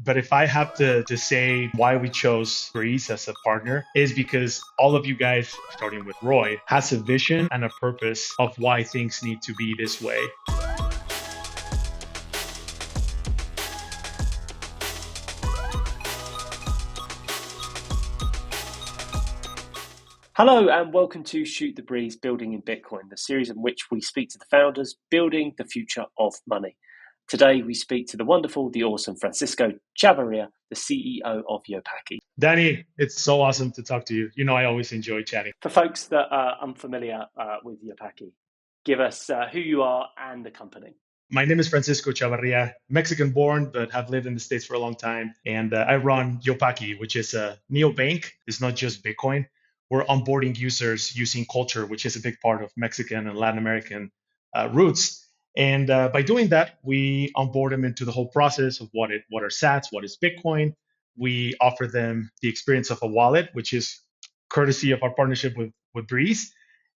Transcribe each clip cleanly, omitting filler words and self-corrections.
But if I have to say why we chose Breez as a partner, is because all of you guys, starting with Roy, has a vision and a purpose of why things need to be this way. Hello and welcome to Shoot the Breez Building in Bitcoin, the series in which we speak to the founders building the future of money. Today we speak to the wonderful, the awesome Francisco Chavarria, the CEO of Yopaki. Danny, it's so awesome to talk to you. You know, I always enjoy chatting. For folks that are unfamiliar with Yopaki, give us who you are and the company. My name is Francisco Chavarria, Mexican born, but have lived in the States for a long time. And I run Yopaki, which is a neobank. It's not just Bitcoin. We're onboarding users using culture, which is a big part of Mexican and Latin American roots. And by doing that, we onboard them into the whole process of what are sats, what is Bitcoin. We offer them the experience of a wallet, which is courtesy of our partnership with Breez.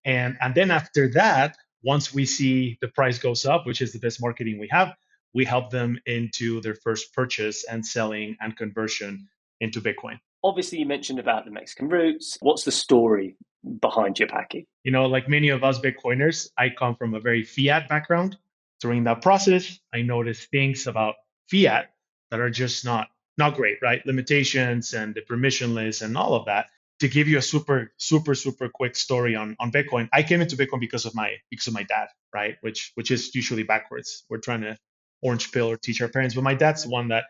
And then after that, once we see the price goes up, which is the best marketing we have, we help them into their first purchase and selling and conversion into Bitcoin. Obviously, you mentioned about the Mexican roots. What's the story behind Yopaki? You know, like many of us Bitcoiners, I come from a very fiat background. During that process, I noticed things about fiat that are just not great, right? Limitations and the permissionless and all of that. To give you a super quick story on Bitcoin, I came into Bitcoin because of my dad, right? Which is usually backwards. We're trying to orange pill or teach our parents, but my dad's the one that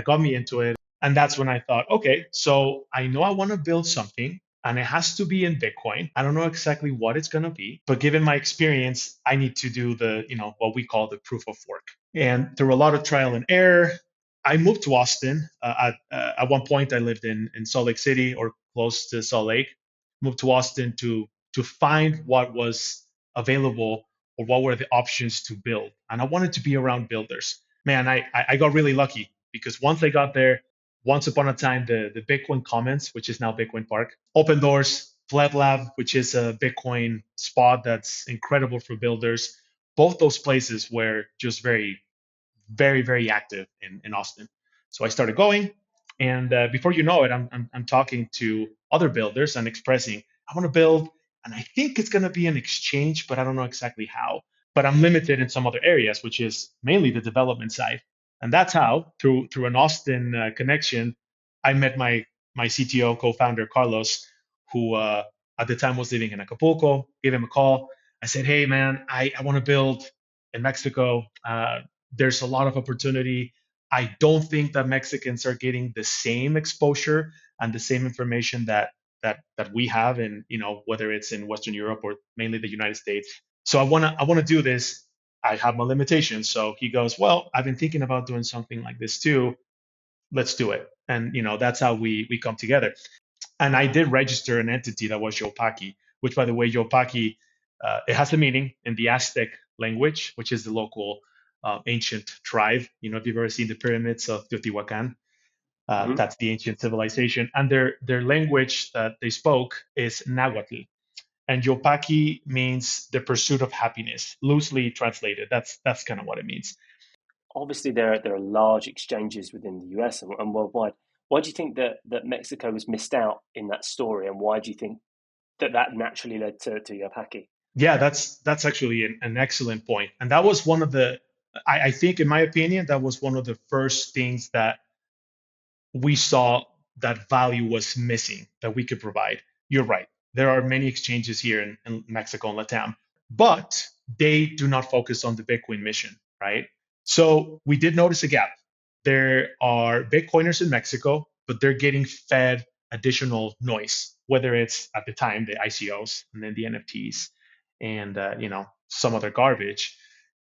got me into it. And that's when I thought, okay, so I know I want to build something and it has to be in Bitcoin. I don't know exactly what it's going to be, but given my experience, I need to do the, what we call the proof of work. And through a lot of trial and error, I moved to Austin. At one point, I lived in Salt Lake City or close to Salt Lake. Moved to Austin to find what was available or what were the options to build. And I wanted to be around builders. Man, I got really lucky because once I got there, once upon a time, the Bitcoin Commons, which is now Bitcoin Park, Open Doors, Pleb Lab, which is a Bitcoin spot that's incredible for builders. Both those places were just very, very active in Austin. So I started going, and before you know it, I'm talking to other builders and expressing, I want to build, and I think it's going to be an exchange, but I don't know exactly how. But I'm limited in some other areas, which is mainly the development side. And that's how, through an Austin connection, I met my CTO co-founder Carlos, who at the time was living in Acapulco. Gave him a call. I said, "Hey man, I want to build in Mexico. There's a lot of opportunity. I don't think that Mexicans are getting the same exposure and the same information that we have in, whether it's in Western Europe or mainly the United States. So I wanna do this. I have my limitations." So he goes, "Well, I've been thinking about doing something like this too. Let's do it." And that's how we come together. And I did register an entity that was Yopaki, which, by the way, Yopaki, it has a meaning in the Aztec language, which is the local ancient tribe. If you've ever seen the pyramids of Teotihuacan, that's the ancient civilization. And their language that they spoke is Nahuatl. And Yopaki means the pursuit of happiness, loosely translated. That's kind of what it means. Obviously, there are large exchanges within the US and worldwide. Why do you think that Mexico was missed out in that story, and why do you think that naturally led to Yopaki? Yeah, that's actually an excellent point. And that was one of the, I think, in my opinion, that was one of the first things that we saw that value was missing that we could provide. You're right. There are many exchanges here in Mexico and Latam, but they do not focus on the Bitcoin mission, right? So we did notice a gap. There are Bitcoiners in Mexico, but they're getting fed additional noise, whether it's at the time the ICOs and then the NFTs and some other garbage.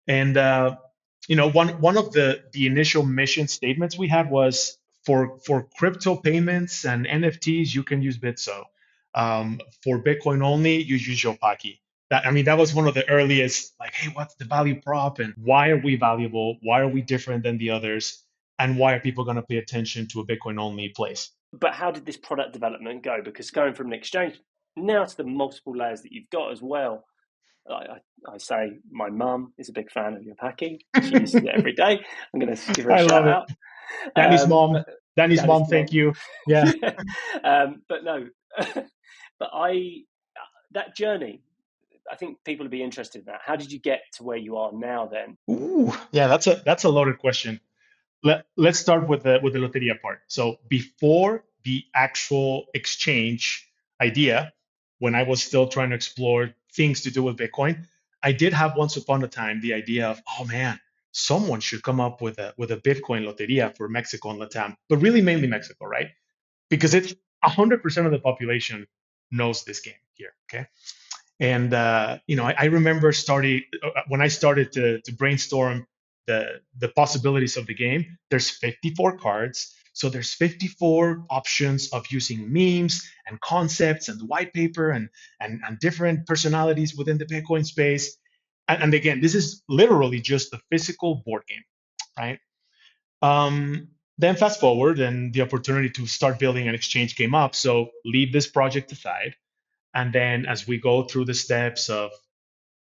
And one of the initial mission statements we had was for crypto payments and NFTs, you can use Bitso. For Bitcoin only, you use Yopaki. That was one of the earliest, like, hey, what's the value prop and why are we valuable? Why are we different than the others? And why are people going to pay attention to a Bitcoin only place? But how did this product development go? Because going from an exchange now to the multiple layers that you've got as well, I say my mum is a big fan of Yopaki. She uses it every day. I'm going to give her a shout out. Danny's But mom. Danny's Danny's mom. Thank mum. you. Yeah. Yeah. But no, but that journey, I think people would be interested in that. How did you get to where you are now then? Ooh, yeah. That's a loaded question. Let's start with the Loteria part. So before the actual exchange idea, when I was still trying to explore things to do with Bitcoin, I did have once upon a time the idea of, oh man, someone should come up with a Bitcoin Loteria for Mexico and Latam, but really mainly Mexico, right? Because it's 100% of the population knows this game here. Okay. And I remember starting when I started to brainstorm the possibilities of the game. There's 54 cards, so there's 54 options of using memes and concepts and white paper and different personalities within the Bitcoin space. And again, this is literally just the physical board game, right? Then fast forward, and the opportunity to start building an exchange came up. So leave this project aside, and then as we go through the steps of,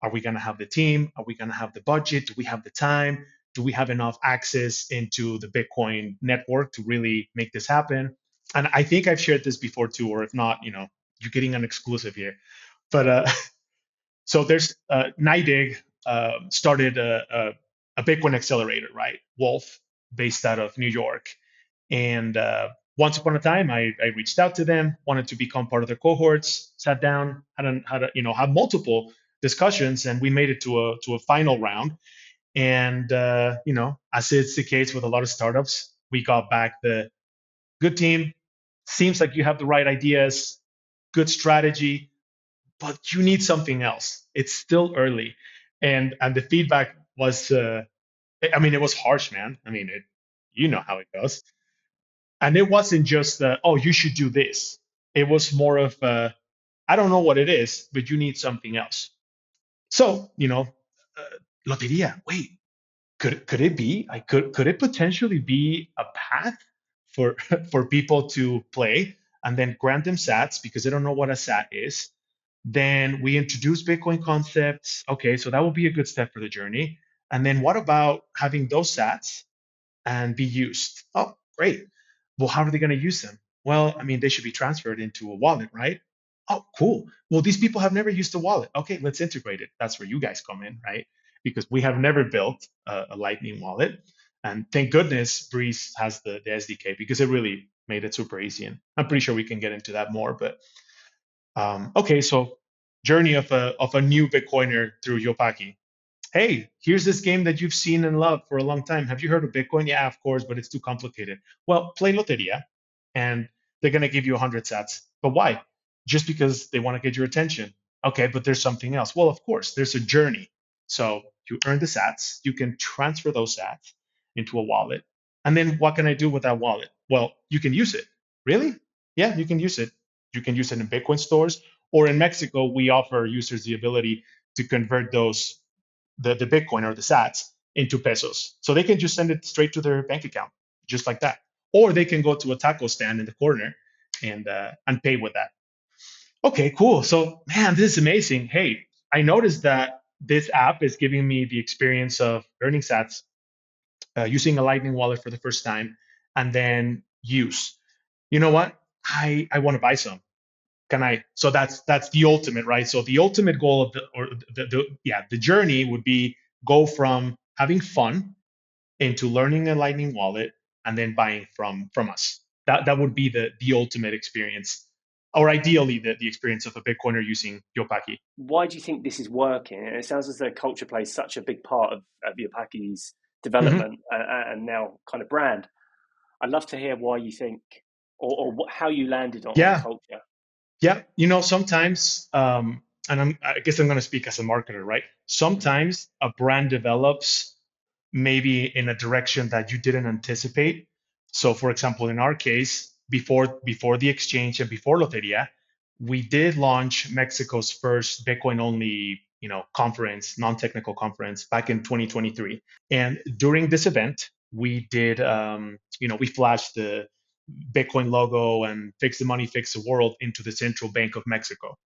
are we going to have the team? Are we going to have the budget? Do we have the time? Do we have enough access into the Bitcoin network to really make this happen? And I think I've shared this before too, or if not, you're getting an exclusive here. But so there's NIDIG started a Bitcoin accelerator, right? Wolf, based out of New York. And once upon a time, I reached out to them, wanted to become part of their cohorts, sat down, had multiple discussions, and we made it to a final round. And as it's the case with a lot of startups, we got back the good team. Seems like you have the right ideas, good strategy, but you need something else. It's still early, and the feedback was, I mean, it was harsh, man. I mean, you know how it goes. And it wasn't just, oh, you should do this. It was more of, I don't know what it is, but you need something else. So, Loteria, wait, could it be? Could it potentially be a path for for people to play and then grant them sats because they don't know what a sat is? Then we introduce Bitcoin concepts. Okay, so that will be a good step for the journey. And then what about having those sats and be used? Oh, great. Well, how are they going to use them? Well, I mean, they should be transferred into a wallet, right? Oh, cool. Well, these people have never used a wallet. Okay, let's integrate it. That's where you guys come in, right? Because we have never built a Lightning wallet. And thank goodness Breez has the SDK because it really made it super easy. And I'm pretty sure we can get into that more. But okay, so journey of a new Bitcoiner through Yopaki. Hey, here's this game that you've seen and loved for a long time. Have you heard of Bitcoin? Yeah, of course, but it's too complicated. Well, play Loteria, and they're going to give you 100 sats. But why? Just because they want to get your attention. Okay, but there's something else. Well, of course, there's a journey. So you earn the sats, you can transfer those sats into a wallet. And then what can I do with that wallet? Well, you can use it. Really? Yeah, you can use it. You can use it in Bitcoin stores, or in Mexico, we offer users the ability to convert the Bitcoin or the sats into pesos. So they can just send it straight to their bank account, just like that. Or they can go to a taco stand in the corner and pay with that. Okay, cool. So man, this is amazing. Hey, I noticed that this app is giving me the experience of earning sats, using a Lightning wallet for the first time, and then use. You know what? I want to buy some. Can I? So that's the ultimate, right? So the ultimate goal of the journey would be go from having fun into learning a Lightning wallet and then buying from us. That would be the ultimate experience, or ideally the experience of a Bitcoiner using Yopaki. Why do you think this is working? And it sounds as though culture plays such a big part of Yopaki's Mm-hmm. development and now kind of brand. I'd love to hear why you think or how you landed on Yeah, culture. yeah. Sometimes, and I guess I'm going to speak as a marketer, right? Mhm. Sometimes a brand develops maybe in a direction that you didn't anticipate. So, for example, in our case, before the exchange and before Loteria, we did launch Mexico's first Bitcoin only conference, non-technical conference back in 2023. And during this event, we did we flashed the Bitcoin logo and fix the money, fix the world into the central bank of Mexico.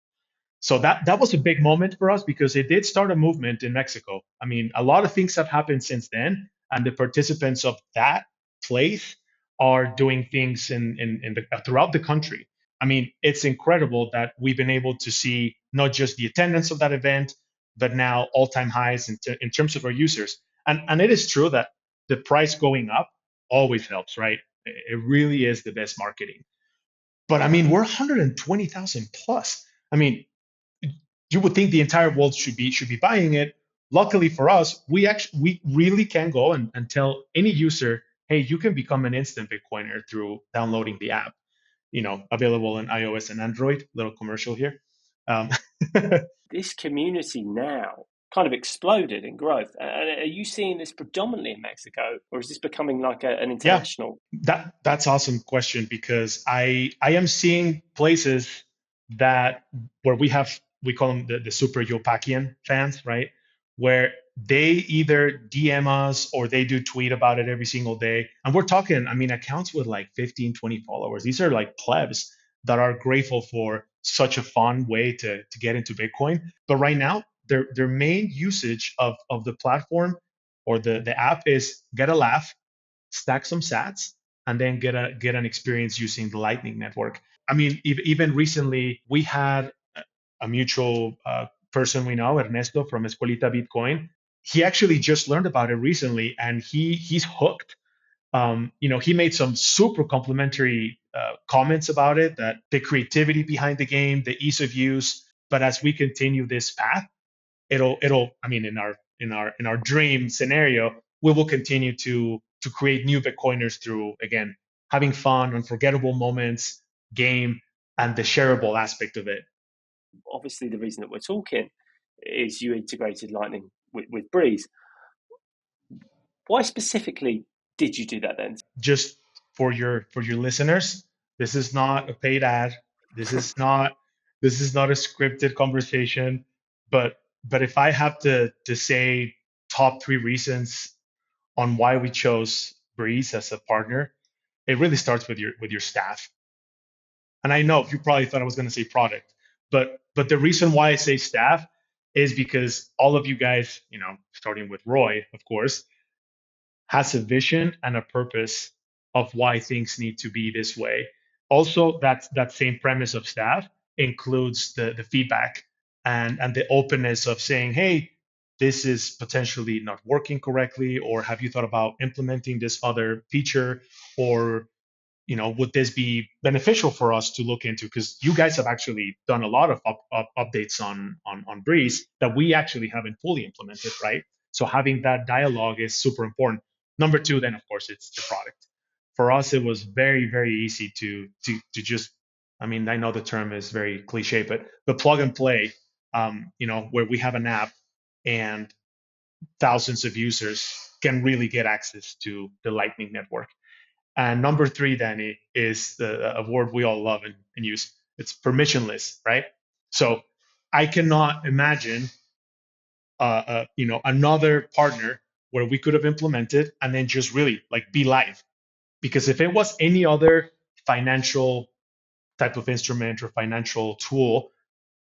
So that was a big moment for us because it did start a movement in Mexico. I mean, a lot of things have happened since then, and the participants of that place are doing things throughout the country. I mean, it's incredible that we've been able to see not just the attendance of that event, but now all-time highs in terms of our users. And it is true that the price going up always helps, right? It really is the best marketing. But I mean, we're 120,000 plus. I mean, you would think the entire world should be buying it. Luckily for us, we really can go and tell any user, hey, you can become an instant Bitcoiner through downloading the app. Available in iOS and Android. Little commercial here. Um, This community now kind of exploded in growth. Are you seeing this predominantly in Mexico, or is this becoming like an yeah, international? that's awesome question because I am seeing places that where we call them the super Yopakian fans, right? Where they either DM us or they do tweet about it every single day. And we're talking, I mean, accounts with like 15, 20 followers. These are like plebs that are grateful for such a fun way to get into Bitcoin. But right now, their main usage of the platform or the app is get a laugh, stack some sats, and then get an experience using the Lightning Network. I mean, even recently we had a mutual person we know, Ernesto from Escuelita Bitcoin. He actually just learned about it recently, and he's hooked. He made some super complimentary comments about it, that the creativity behind the game, the ease of use. But as we continue this path, it'll I mean, in our dream scenario, we will continue to create new Bitcoiners through, again, having fun, unforgettable moments, game, and the shareable aspect of it. Obviously, the reason that we're talking is you integrated Lightning with Breez. Why specifically did you do that then? Just for your listeners, this is not a paid ad. This is not a scripted conversation. But if I have to say top three reasons on why we chose Breez as a partner, it really starts with your staff. And I know you probably thought I was going to say product, but the reason why I say staff is because all of you guys, starting with Roy, of course, has a vision and a purpose of why things need to be this way. Also, that same premise of staff includes the feedback and the openness of saying, hey, this is potentially not working correctly, or have you thought about implementing this other feature, or would this be beneficial for us to look into? Because you guys have actually done a lot of updates on Breez that we actually haven't fully implemented, right? So having that dialogue is super important. Number two, then of course, it's the product. For us, it was very, very easy to just, I mean, I know the term is very cliche, but plug and play. Where we have an app and thousands of users can really get access to the Lightning Network. And number three, then, is a word we all love and use. It's permissionless, right? So I cannot imagine, another partner where we could have implemented and then just really like be live. Because if it was any other financial type of instrument or financial tool,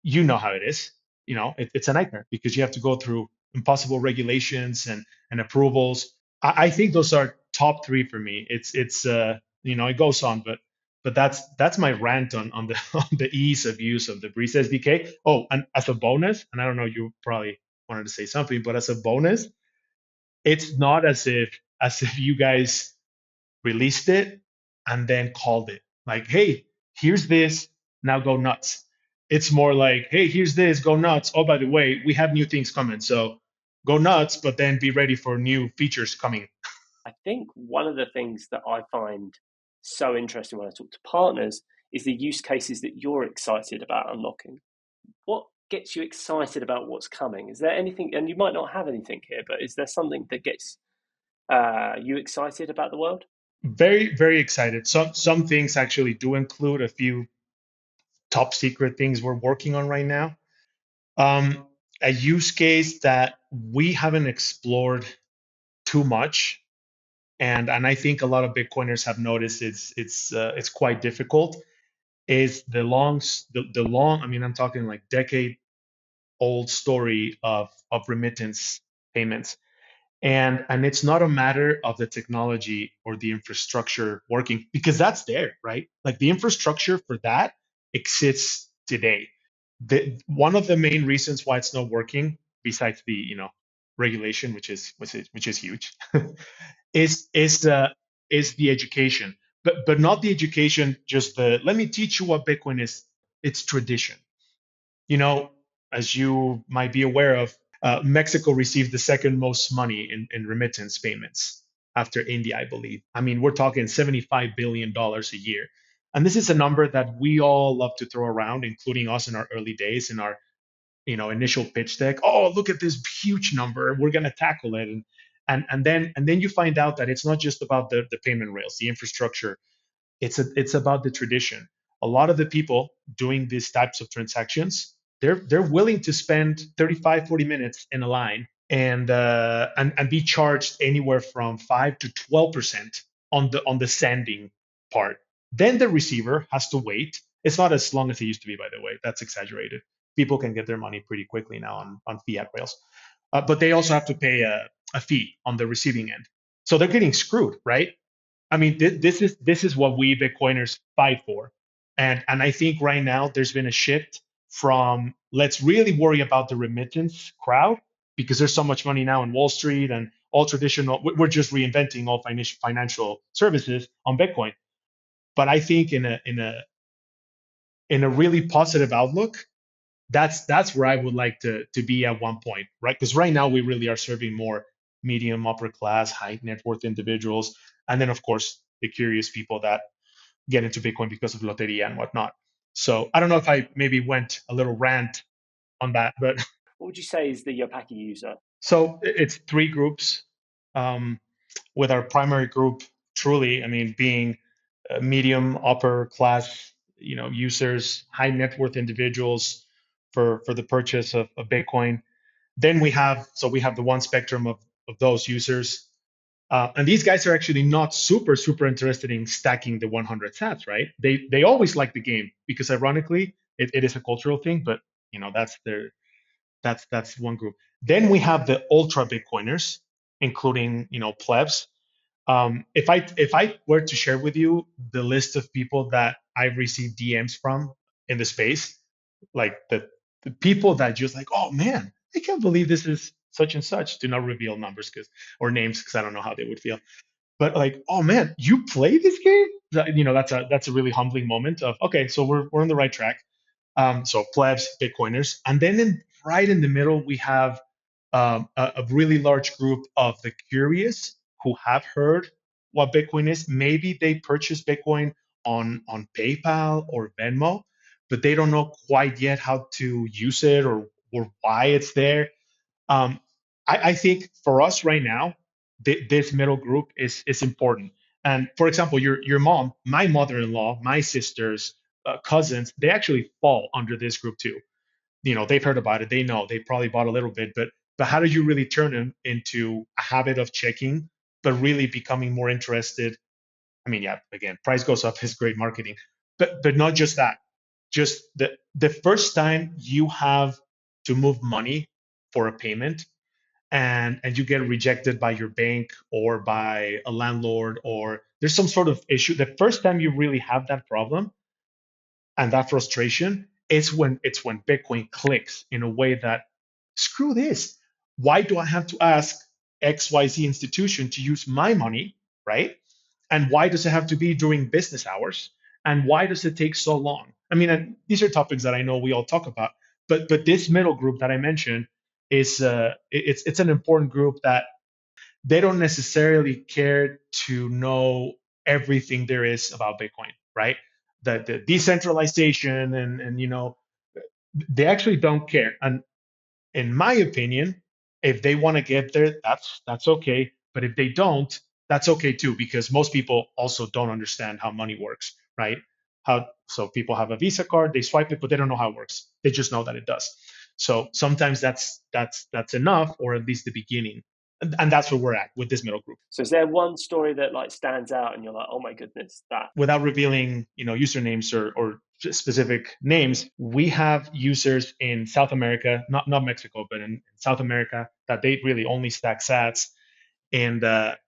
you know how it is. It's a nightmare because you have to go through impossible regulations and approvals. I think those are top three for me. It goes on, but that's my rant on the on the ease of use of the Breez SDK. Oh, and as a bonus, and I don't know, you probably wanted to say something, but as a bonus, it's not as if you guys released it and then called it like, hey, here's this, now go nuts. It's more like, hey, here's this, go nuts. Oh, by the way, we have new things coming. So go nuts, but then be ready for new features coming. I think one of the things that I find so interesting when I talk to partners is the use cases that you're excited about unlocking. What gets you excited about what's coming? Is there anything, and you might not have anything here, but is there something that gets you excited about the world? Very, very excited. Some things actually do include a few top secret things we're working on right now. Um, a use case that we haven't explored too much, and I think a lot of Bitcoiners have noticed it's quite difficult, is the long, I mean, I'm talking like decade old story of remittance payments. And it's not a matter of the technology or the infrastructure working, because that's there, right? Like the infrastructure for that exists today. One of the main reasons why it's not working, besides the regulation, which is huge, is the education, but not the education, just the let me teach you what Bitcoin is. It's tradition. You know, as you might be aware of, Mexico received the second most money in remittance payments after India, I believe. I mean, we're talking $75 billion a year. And this is a number that we all love to throw around, including us in our early days, in our initial pitch deck. Oh, look at this huge number. We're going to tackle it. And then you find out that it's not just about the payment rails, the infrastructure. It's about the tradition. A lot of the people doing these types of transactions, they're willing to spend 35, 40 minutes in a line and be charged anywhere from 5 to 12% on the sending part. Then the receiver has to wait. It's not as long as it used to be, by the way. That's exaggerated. People can get their money pretty quickly now on fiat rails, but they also have to pay a fee on the receiving end. So they're getting screwed, right? I mean, this is what we Bitcoiners fight for, and I think right now there's been a shift from let's really worry about the remittance crowd, because there's so much money now in Wall Street and all traditional. We're just reinventing all financial services on Bitcoin. But I think in a really positive outlook, that's where I would like to be at one point, right? Because right now we really are serving more medium, upper class, high net worth individuals, and then of course the curious people that get into Bitcoin because of Lotería and whatnot. So I don't know if I maybe went a little rant on that, but What would you say is the Yopaki user? so it's three groups, um, with our primary group truly, I mean, being medium, upper class, users, high net worth individuals for the purchase of Bitcoin. Then we have the one spectrum of those users. And these guys are actually not super interested in stacking the 100 sats, right? They always like the game because ironically it is a cultural thing, but that's one group. Then we have the ultra Bitcoiners, including plebs. If I were to share with you the list of people that I've received DMs from in the space, like the people that just like, oh man, I can't believe this is such and such. Do not reveal numbers or names because I don't know how they would feel. But like, oh man, you play this game? That's a really humbling moment of okay, so we're on the right track. So plebs, Bitcoiners, and then right in the middle we have a really large group of the curious who have heard what Bitcoin is. Maybe they purchased Bitcoin on PayPal or Venmo, but they don't know quite yet how to use it or why it's there. um, I think for us right now, this middle group is important. And for example, your mom, my mother-in-law, my sisters, cousins, they actually fall under this group too. They've heard about it, they know, they probably bought a little bit, but how do you really turn them into a habit of checking, but really becoming more interested? I mean, yeah, again, price goes up is great marketing, but not just that. Just the first time you have to move money for a payment, and you get rejected by your bank or by a landlord, or there's some sort of issue, the first time you really have that problem and that frustration, it's when Bitcoin clicks in a way that screw this. Why do I have to ask XYZ institution to use my money, right? And why does it have to be during business hours? And why does it take so long? I mean, and these are topics that I know we all talk about, but this middle group that I mentioned is it's an important group that they don't necessarily care to know everything there is about Bitcoin, right? The decentralization and they actually don't care. And in my opinion, if they want to get there, that's okay. But if they don't, that's okay too, because most people also don't understand how money works, right? So people have a Visa card, they swipe it, but they don't know how it works. They just know that it does. So sometimes that's enough, or at least the beginning. And that's where we're at with this middle group. So is there one story that like stands out and you're like, oh my goodness, that? Without revealing, usernames or specific names, we have users in South America, not Mexico, but in South America, that they really only stack Sats. And I'm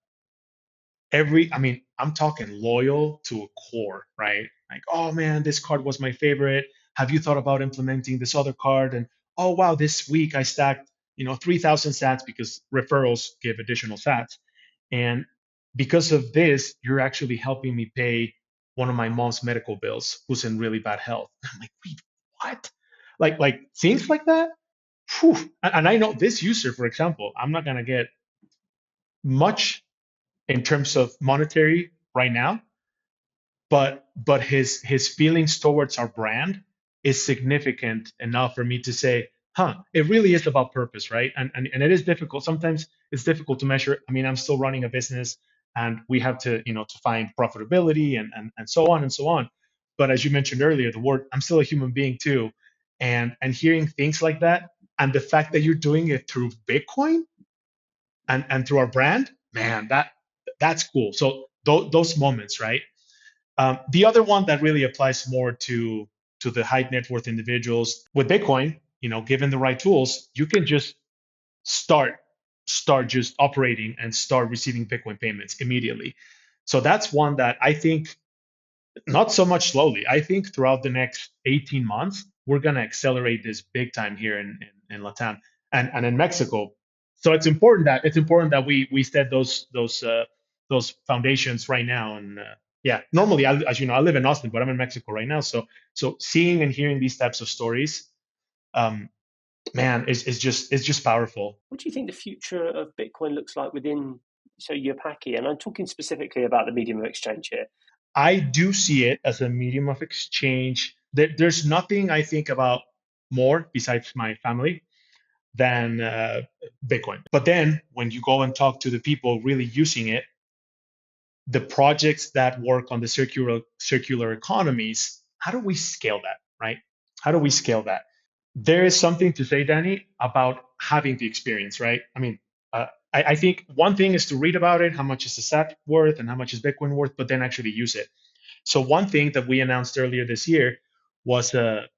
talking loyal to a core, right? Like, oh man, this card was my favorite. Have you thought about implementing this other card? And oh wow, this week I stacked, 3,000 sats because referrals give additional sats. And because of this, you're actually helping me pay one of my mom's medical bills who's in really bad health. I'm like, wait, what? Like things like that? Whew. And I know this user, for example, I'm not gonna get much in terms of monetary right now, but his feelings towards our brand is significant enough for me to say, it really is about purpose, right? And it is difficult. Sometimes it's difficult to measure. I mean, I'm still running a business and we have to, to find profitability and so on and so on. But as you mentioned earlier, the word, I'm still a human being too. And hearing things like that, and the fact that you're doing it through Bitcoin and through our brand, man, that's cool. So those moments, right? The other one that really applies more to the high net worth individuals with Bitcoin, given the right tools, you can just start just operating and start receiving Bitcoin payments immediately. So that's one that I think, not so much slowly. I think throughout the next 18 months, we're going to accelerate this big time here in Latam and in Mexico. So it's important that we set those foundations right now. And yeah, normally, as you know, I live in Austin, but I'm in Mexico right now. So seeing and hearing these types of stories, um, man, is just powerful. What do you think the future of Bitcoin looks like within Yopaki? And I'm talking specifically about the medium of exchange here. I do see it as a medium of exchange. There's nothing I think about more besides my family than Bitcoin. But then when you go and talk to the people really using it, the projects that work on the circular economies, how do we scale that, right? How do we scale that? There is something to say, Danny, about having the experience, right? I mean, I think one thing is to read about it, how much is the SAT worth and how much is Bitcoin worth, but then actually use it. So one thing that we announced earlier this year was a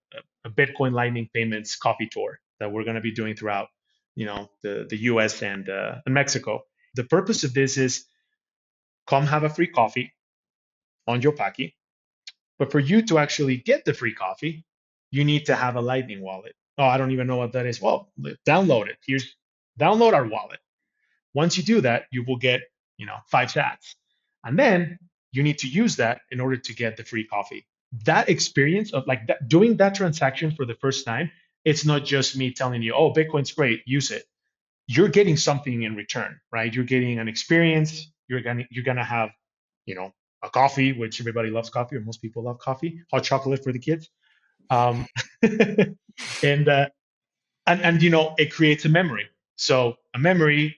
Bitcoin Lightning Payments coffee tour that we're going to be doing throughout, the U.S. and Mexico. The purpose of this is come have a free coffee on Yopaki, but for you to actually get the free coffee, you need to have a Lightning wallet. Oh, I don't even know what that is. Well, download it. Download our wallet. Once you do that, you will get, 5 sats. And then you need to use that in order to get the free coffee. That experience of like that, doing that transaction for the first time, it's not just me telling you, oh, Bitcoin's great, use it. You're getting something in return, right? You're getting an experience. You're gonna have, you know, a coffee, which everybody loves coffee, or most people love coffee, hot chocolate for the kids. Um, and it creates a memory. So a memory,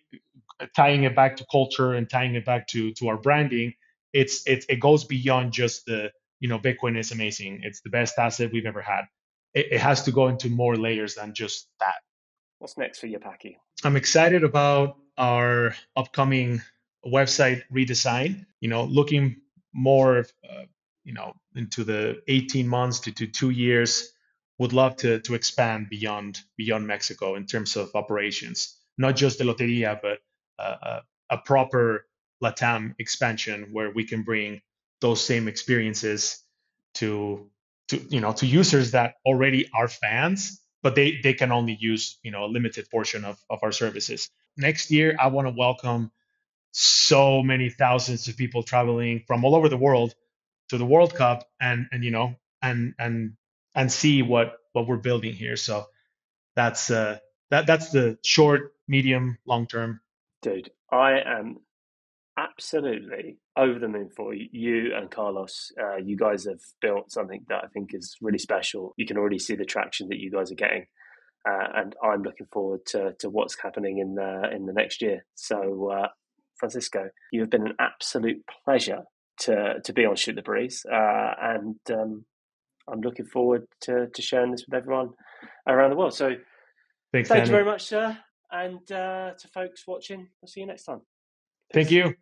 tying it back to culture and tying it back to our branding, it goes beyond just the, Bitcoin is amazing, it's the best asset we've ever had. It has to go into more layers than just that. What's next for Yopaki? I'm excited about our upcoming website redesign. Looking more, into the 18 months to 2 years. Would love to expand beyond Mexico in terms of operations, not just the Lotería, but a proper LATAM expansion where we can bring those same experiences to users that already are fans, but they can only use, a limited portion of our services. Next year, I want to welcome so many thousands of people traveling from all over the world to the World Cup and see what we're building here. So that's that's the short, medium, long term. Dude, I am absolutely over the moon for you and Carlos. You guys have built something that I think is really special. You can already see the traction that you guys are getting, and I'm looking forward to what's happening in the next year. So, Francisco, you have been an absolute pleasure to be on Shoot the Breeze, and I'm looking forward to sharing this with everyone around the world. So, Thanks, thank you Danny. very much, sir, and to folks watching, I'll see you next time. Thank Peace. you.